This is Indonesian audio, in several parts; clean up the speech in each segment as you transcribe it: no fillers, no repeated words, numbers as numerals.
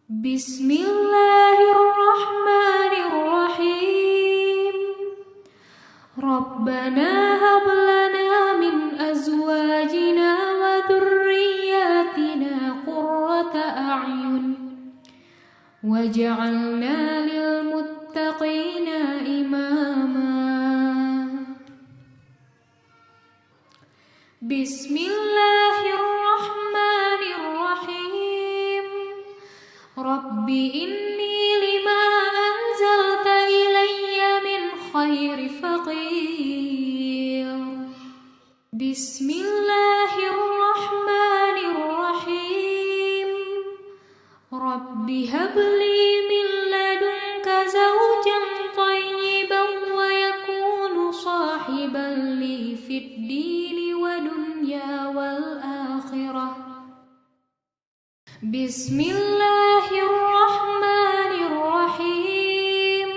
Bismillahirrahmanirrahim. Rabbana hab lana min azwajina wa dhurriyyatina qurrata a'yun waj'alna lil muttaqina imama. Bismillahirrahmanirrahim. Rabbi inni lima anzalta ilayya min khairi faqir. Bismillahirrahmanirrahim. Rabbi habli min ladunka zawjan tayyiban wa yakunu sahiban li fid dini wa dunya wal akhirah. Bismillahirrahmanirrahim.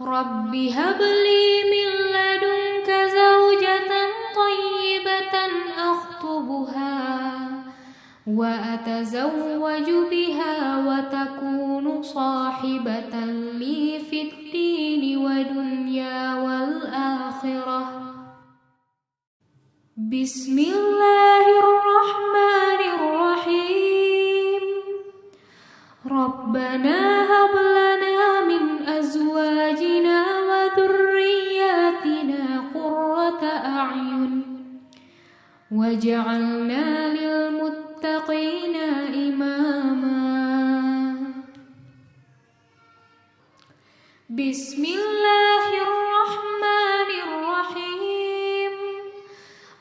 Rabbi habli min ladunka zawjatan tayyibatan akhtubuha wa atazawwaju biha wa takunu sahibatan li fid dini wa dunya wal akhirah. Bismillahirrahmanirrahim. Rabbana hab lana min azwajina wa dhurriyyatina qurrata a'yun waj'alna lil muttaqina imama. Bismillahirrahmanirrahim.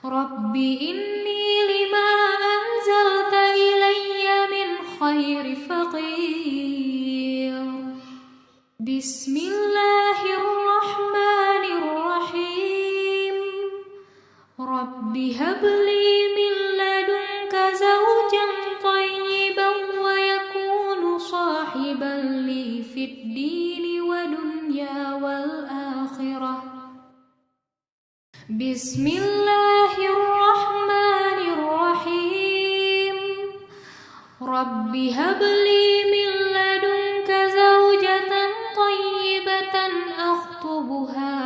Rabbi inni lima anzalta ilayya min khairi faqir. Bismillahirrahmanirrahim. Rabbi habli min ladunka zawjan tayyiban wa yakunu sahiban li fid dini wa dunya wal akhirah. Bismillahirrahmanirrahim. Rabbi habli min ladunka zawjatan tayyibatan akhtubuha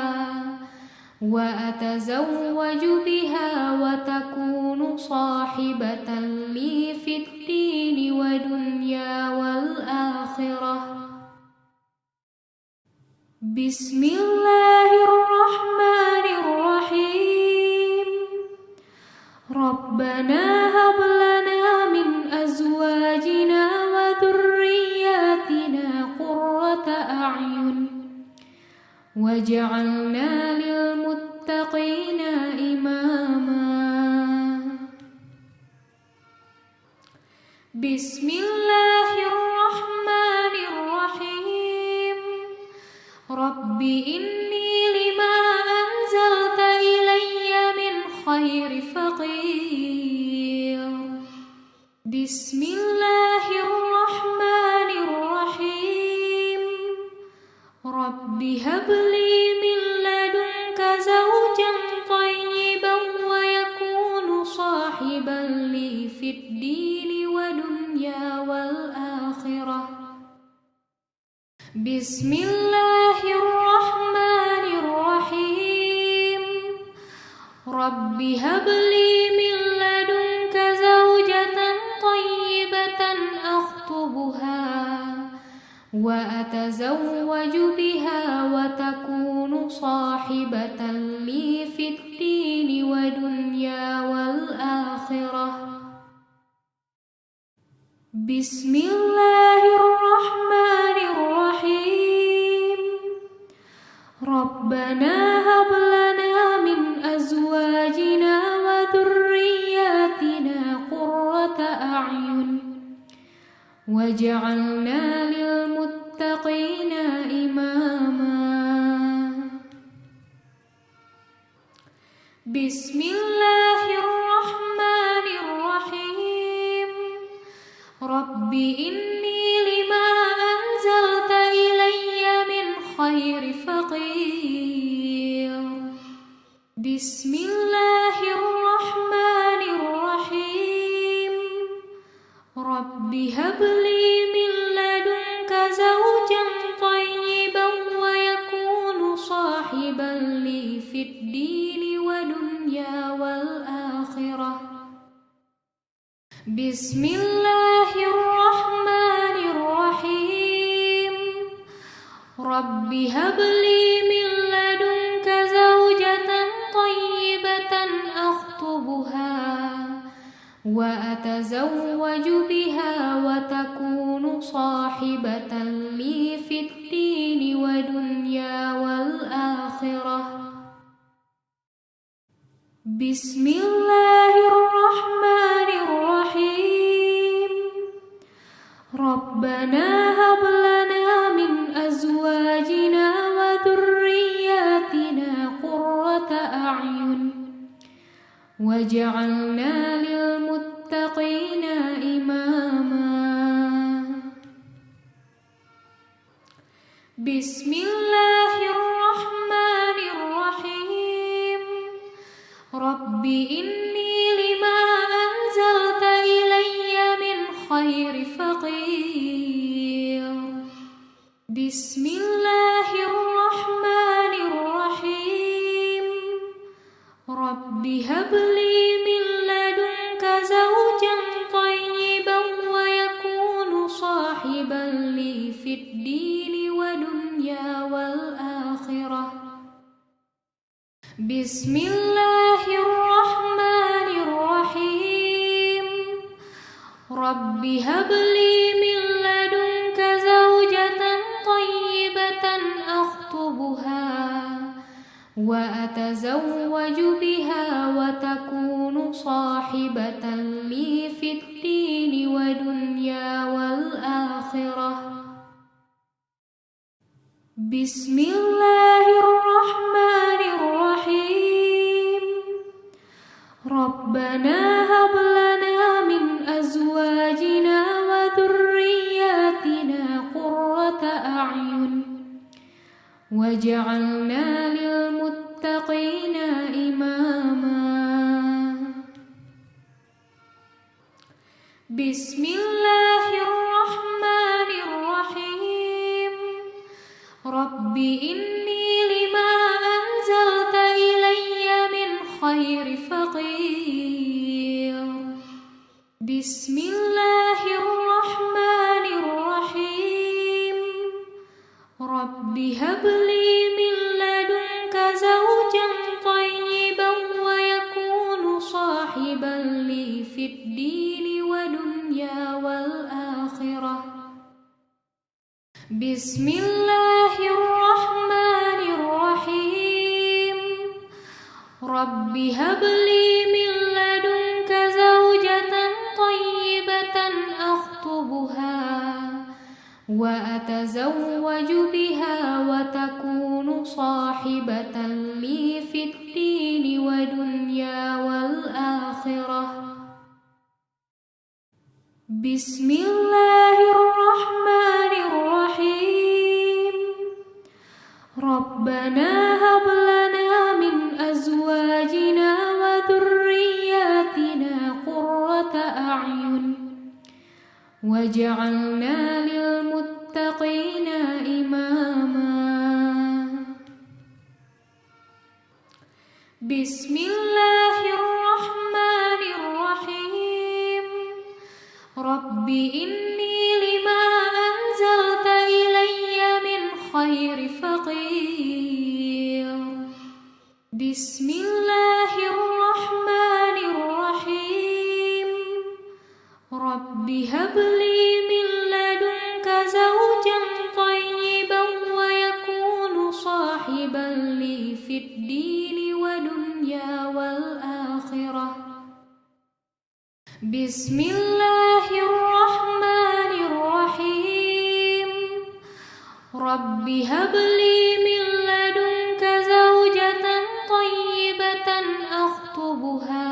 wa atazawwaju biha wa takunu sahibatan li fid dini wa dunya wal akhirah. Bismillahirrahmanirrahim. Rabbana hab lana min azwajina wa dhurriyyatina qurrata a'yun waj'alna lil muttaqina imama. Bismillahirrahmanirrahim. Rabbi inni lima anzalta ilayya min khairi faqir. Bismillahirrahmanirrahim. Rabbi habli min ladunka zawjan tayyiban wa yakunu sahiban li fid dini wa dunya wal akhirah. Bismillahirrahmanirrahim. Rabbi habli min ladunka zawjatan tayyibatan akhtubuha wa atazawwaju biha wa takunu sahibatan li fid dini wa dunya wal akhirah. Bismillahirrahmanirrahim. Rabbana hab lana min azwajina wa dhurriyyatina qurrata a'yun waj'alna lil muttaqina imama. Bismillahirrahmanirrahim. Rabbi inni lima anzalta ilayya min khairi faqir. Bismillahirrahmanirrahim. Rabbi habli min Bismillahirrahmanirrahim. Rabbi habli min ladunka zawjatan thayyibatan akhtubuha wa atazawwaju biha wa takunu sahibatan li fid dini wa dunya wal akhirah. Bismillahirrahmanirrahim. Rabbana hab lana min azwajina wa dhurriyyatina qurrata a'yun waj'alna lil muttaqina imama. Bismillahirrahmanirrahim. Rabbi inni lima anzalta ilayya min khairi faqir. Bismillahirrahmanirrahim. Rabbi habli min ladunka zawjan thayyiban wa yakunu sahiban li fid dini wa dunya wal akhirah. Bismillahirrahmanirrahim. Rabbi habli min ladunka zawjatan thayyibatan akhtubuha wa atazawwaju biha wa takunu sahibatan li fid dini wa dunya wal akhirah. Bismillahirrahmanirrahim. Rabbana hab lana min azwajina wa dhurriyyatina qurrata a'yun waj'alna lil muttaqina imama. Bismillahirrahmanirrahim. Rabbi inni lima anzalta ilayya min khairi faqir. Bismillahirrahmanirrahim. Rabbi habli min ladunka zawjan thayyiban wa yakunu sahiban li fid dini wa dunya wal akhirah. Bismillahirrahmanirrahim. Rabbi habli min ladunka zawjatan thayyibatan akhtubuha wa atazawwaju biha wa takunu sahibatan li fid dini wa dunya wal akhirah. Bismillahirrahmanirrahim. Rabbana hab lana min azwajina wa dhurriyyatina qurrata a'yun waj'alna lil muttaqina imama. Bismillahirrahmanirrahim. Rabbi inni lima anzalta ilayya min khairi faqir. Bismillahirrahmanirrahim. Rabbi habli min ladunka zawjan thayyiban wa yakunu sahiban li fid dini wa dunya wal akhirah. Bismillahirrahmanirrahim. Rabbi habli min ladunka zawjatan thayyibatan akhtubuha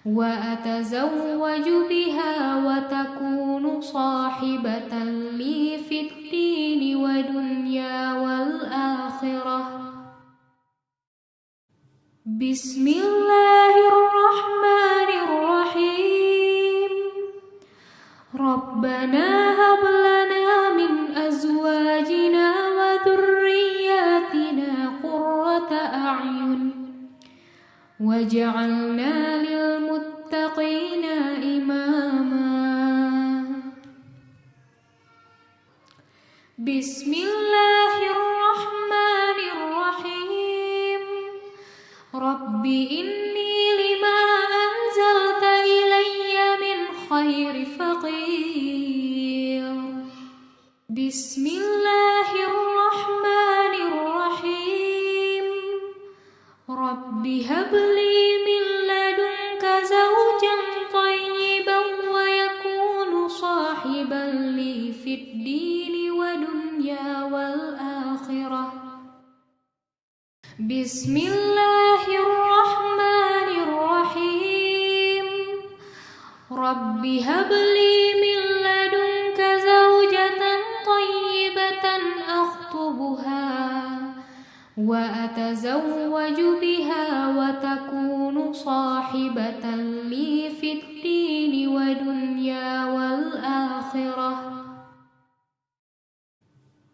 wa atazawwaju biha wa takunu sahibatan li fid dini wa dunya wal akhirah. Bismillahirrahmanirrahim. Rabbana hab lana min azwajina wa dhurriyyatina qurrata a'yun waj'alna lil muttaqina imama. Bismillahirrahmanirrahim. Rabbi inni lima anzalta ilayya min khairi faqir. Bismillahirrahmanirrahim. Rabbi habli min ladunka zawjan tayyiban wa yakunu sahiban li fid dini wa dunya wal akhirah. Bismillahirrahmanirrahim. Rabbi habli min ladunka zawjatan tayyibatan akhtubuha wa atazawwaju biha wa takunu sahibatan li fid dini wa dunya wal akhirah.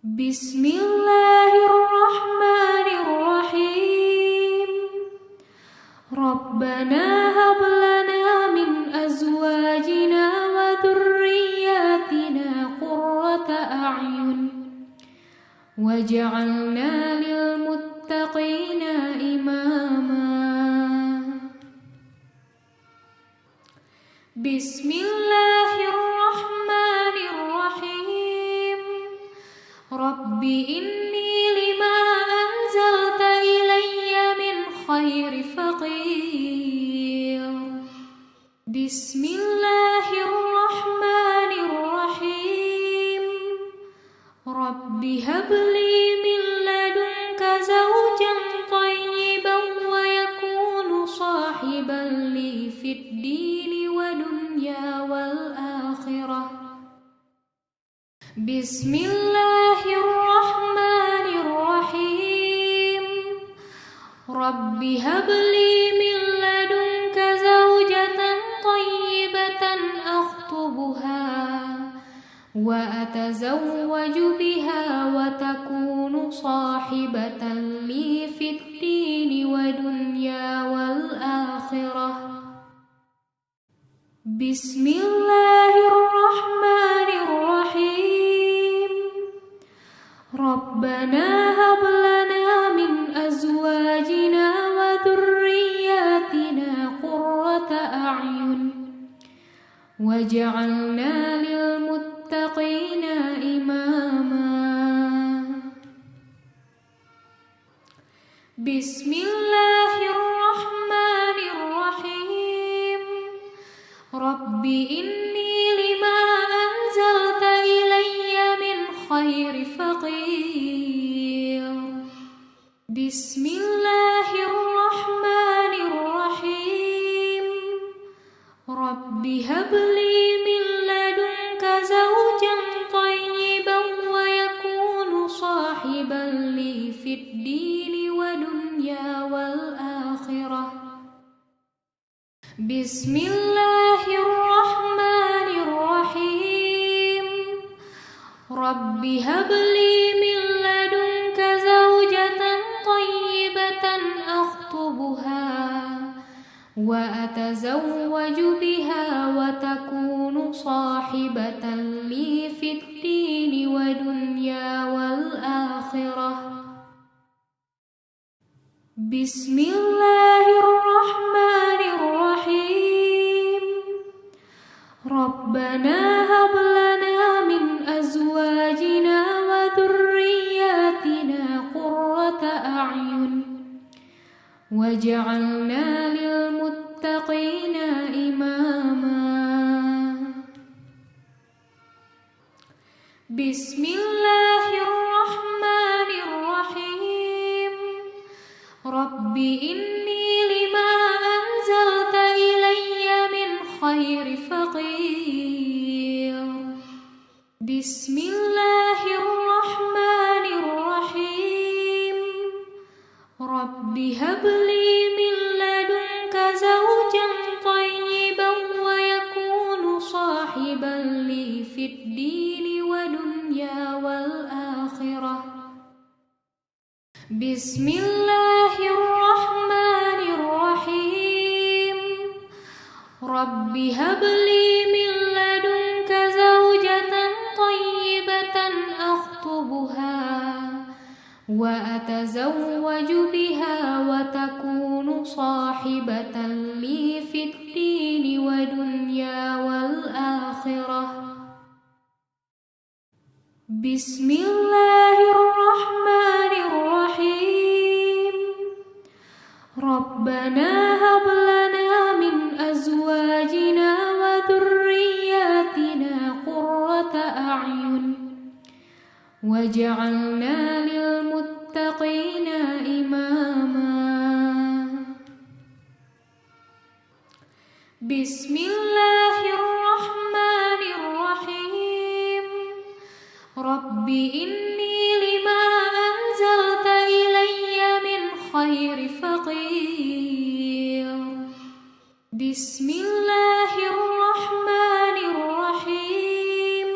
Bismillahirrahmanirrahim. Rabbana hab lana min azwajina wa dhurriyyatina qurrata a'yun waj'alna lil muttaqina imama. Bismillahirrahmanirrahim. Rabbi inni lima anzalta ilayya min khairi faqir. Bismillahirrahmanirrahim. Rabbi habli min ladunka zawjan tayyiban wa yakunu sahiban li fid dini wa dunya wal akhirah. Bismillahirrahmanirrahim. Rabbi habli min ladunka zawjatan tayyibatan akhtubuha wa atazawwaju biha wa takunu sahibatan li fid dini wa dunya wal akhirah. Bismillahirrahmanirrahim. Rabbana hab lana min azwajina wa dhurriyyatina qurrata a'yun waj'alna lil muttaqina imama. Bismillahirrahmanirrahim. Rabbi inni lima anzalta ilayya min khairi faqir. Bismillahirrahmanirrahim. Rabbi habli min ladunka zawjan tayyiban wa yakunu sahiban li fid dini wa dunya wal akhirah. Bismillahirrahmanirrahim. Rabbi habli min ladunka zawjatan tayyibatan akhtubuha wa atazawwaju biha wa takunu sahibatan li fid dini wa dunya wal akhirah. Bismillahirrahmanirrahim. Rabbana hab lana min azwajina wa dhurriyyatina qurrata a'yun waj'alna lil muttaqina imama. Bismillahirrahmanirrahim. Rabbi inni lima anzalta ilayya min khairi faqir. Bismillahirrahmanirrahim. Rabbi habli min ladunka zawjan tayyiban wa yakunu sahiban li fid dini wa dunya wal akhirah. Bismillahirrahmanirrahim. Rabbi habli min ladunka zawjatan tayyibatan akhtubuha وأتزوج بها وتكون صاحبة لي في الدين ودنيا والآخرة. بسم الله الرحمن الرحيم. ربنا هب لنا من أزواجنا وذرياتنا قرة أعين واجعلنا للمتقين إماما. بسم الله الرحمن الرحيم. رب إني لما أنزلت إلي من خير فقير. بسم الله الرحمن الرحيم.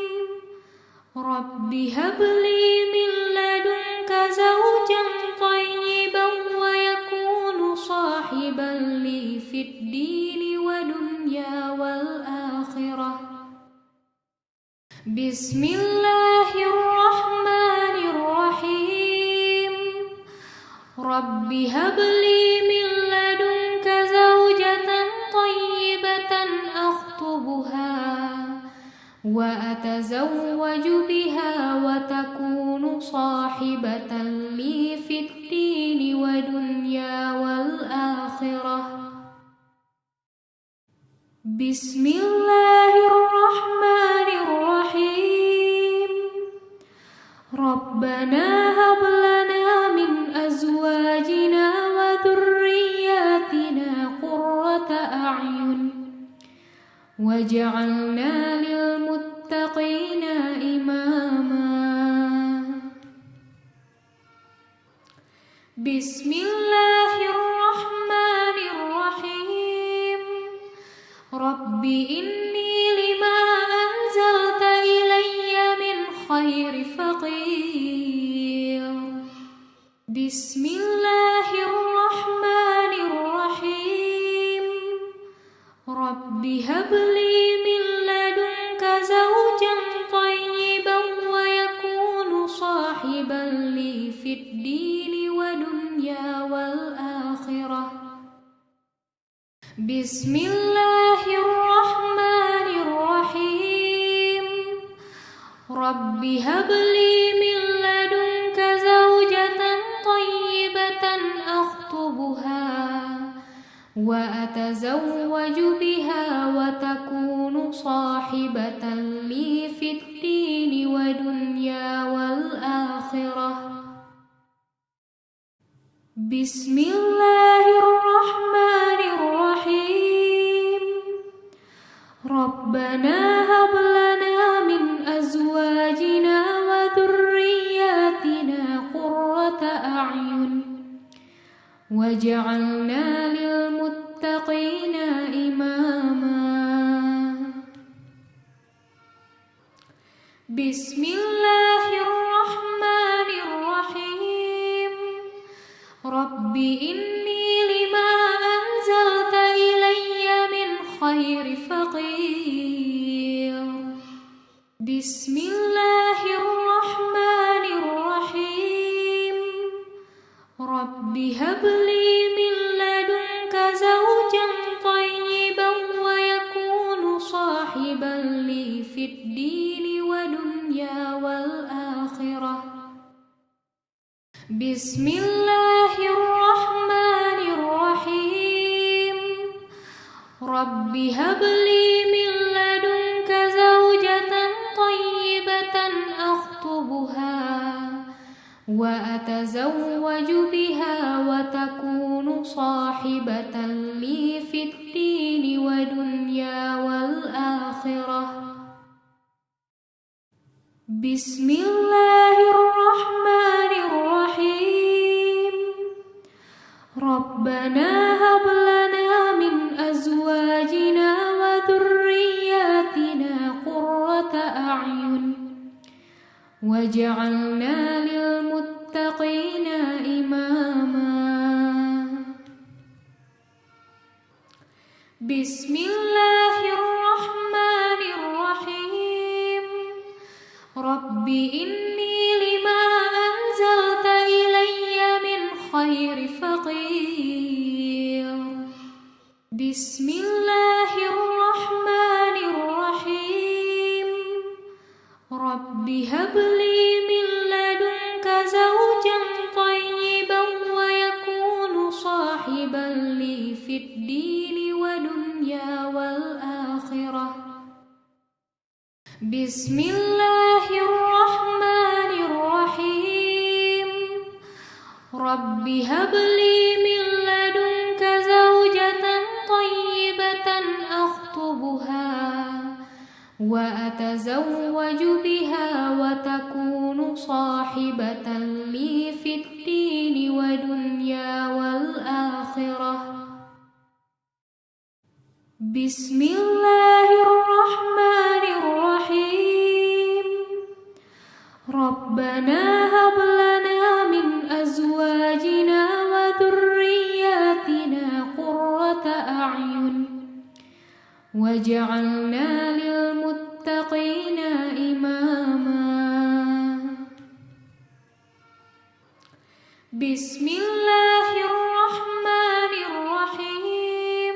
رب هب لي من لدنك زوجا طيبا ويكون صاحبا لي في الدين ودنيا والآخرة. بسم الله الرحمن الرحيم. رب هب لي من لدنك زوجة طيبة أخطبها وأتزوج بها وتكون صاحبة لي في الدين ودنيا والآخرة. بسم الله الرحمن الرحيم. ربنا هب لنا من أزواجنا وذرياتنا قرة أعين واجعلنا للمتقين إماما. بسم الله الرحمن الرحيم. رب إني لما أنزلت إلي من خير فقير. بسم الله الرحمن الرحيم. رب هب لي من لدنك زوجا طيبا ويكون صاحبا لي في الدين ودنيا والآخرة. بسم الله الرحمن الرحيم. رب هب لي من لدنك زوجة طيبة أخطبها وأتزوج بها وتكون صاحبة لي في الدين ودنيا والآخرة. بسم الله الرحمن الرحيم. ربنا هب لنا من أزواجنا وذرياتنا قرة أعين واجعلنا للمتقين إماما. بسم الله الرحمن الرحيم. رب إني لما أنزلت إلي من خير فقير. بسم الله الرحمن الرحيم. رب هب لي من لدنك زوجا طيبا ويكون صاحبا لي في الدين ودنيا والآخرة. بسم الله الرحمن الرحيم. رب هب لي من لدنك زوجة طيبة أخطبها وأتزوج بها وتكون صاحبة لي في الدين ودنيا والآخرة. بسم الله الرحمن الرحيم. ربنا هب لنا من أزواجنا وذرياتنا قرة أعين واجعلنا للمتقين إماما. بسم الله الرحمن الرحيم. رب إني لما أنزلت إلي رب هب لي من لدنك زوجا طيبا ويكون صاحبا لي في الدين ودنيا والآخرة بسم الله الرحمن الرحيم رب هب لي من لدنك زوجة طيبة أخطبها وأتزوج بها وتكون صاحبة لي في الدين ودنيا والآخرة بسم الله الرحمن الرحيم ربنا هب لنا من أزواجنا وذرياتنا قرة أعين واجعلنا للمتقين إماما بسم الله الرحمن الرحيم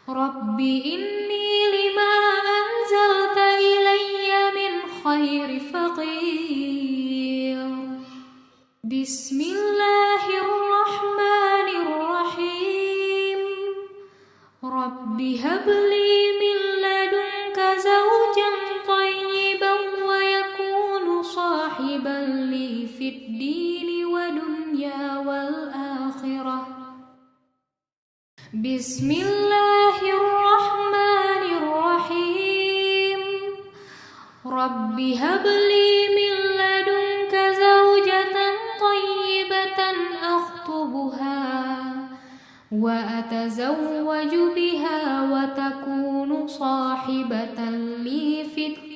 رب إني لما أنزلت إلي من خير فقير بسم الله الرحمن الرحيم رب هب لي من لدنك زوجا طيبا ويكون صاحبا لي في الدين ودنيا والآخرة بسم الله الرحمن الرحيم رب هب لي من لدنك زوجة طيبة أخطبها وأتزوج بها وتكون صاحبة لي في الدين